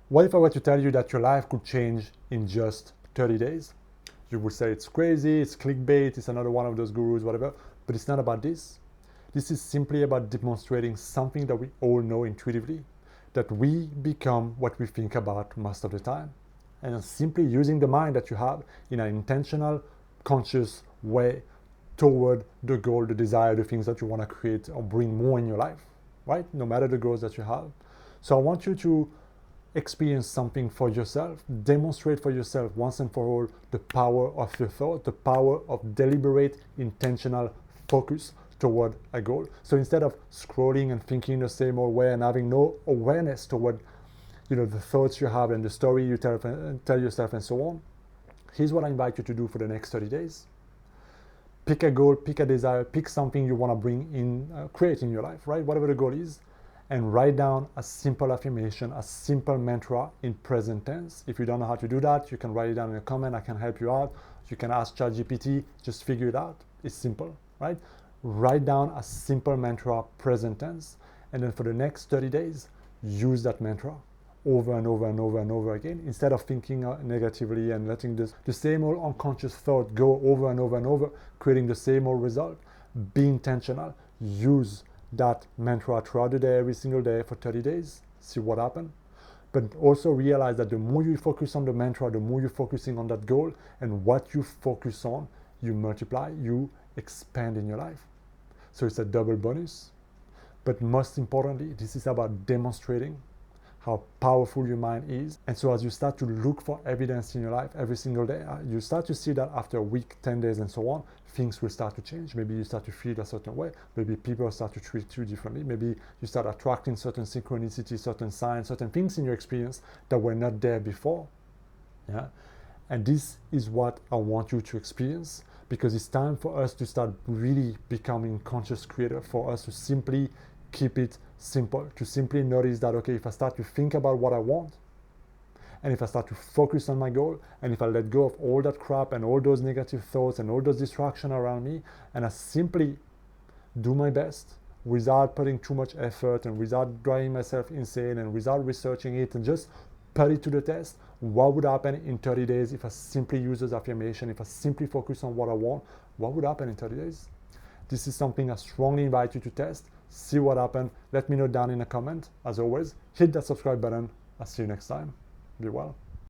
What if I were to tell you that your life could change in just 30 days? You would say it's crazy, it's clickbait, it's another one of those gurus, whatever. But it's not about this. This is simply about demonstrating something that we all know intuitively, that we become what we think about most of the time. And simply using the mind that you have in an intentional, conscious way toward the goal, the desire, the things that you want to create or bring more in your life, right? No matter the goals that you have. So I want you to experience something for yourself, demonstrate for yourself once and for all the power of your thought, the power of deliberate, intentional focus toward a goal. So instead of scrolling and thinking the same old way and having no awareness toward, the thoughts you have and the story you tell yourself and so on, here's what I invite you to do for the next 30 days. Pick a goal, pick a desire, pick something you want to bring in, create in your life, right? Whatever the goal is, and write down a simple affirmation, a simple mantra in present tense. If you don't know how to do that, you can write it down in a comment. I can help you out. You can ask ChatGPT, just figure it out. It's simple, right? Write down a simple mantra, present tense, and then for the next 30 days, use that mantra over and over and over and over again, instead of thinking negatively and letting the same old unconscious thought go over and over and over, creating the same old result. Be intentional. Use that mantra throughout the day, every single day for 30 days. See what happens. But also realize that the more you focus on the mantra, the more you're focusing on that goal, and what you focus on, you multiply, you expand in your life. So it's a double bonus. But most importantly, this is about demonstrating how powerful your mind is. And so as you start to look for evidence in your life every single day, you start to see that after a week, 10 days and so on, things will start to change. Maybe you start to feel a certain way. Maybe people start to treat you differently. Maybe you start attracting certain synchronicity, certain signs, certain things in your experience that were not there before. Yeah. And this is what I want you to experience, because it's time for us to start really becoming conscious creators, for us to simply keep it simple, to simply notice that, okay, if I start to think about what I want, and if I start to focus on my goal, and if I let go of all that crap and all those negative thoughts and all those distractions around me, and I simply do my best without putting too much effort and without driving myself insane and without researching it, and just put it to the test, what would happen in 30 days if I simply use those affirmations, if I simply focus on what I want, what would happen in 30 days? This is something I strongly invite you to test. See what happens. Let me know down in a comment. As always, hit that subscribe button. I'll see you next time. Be well.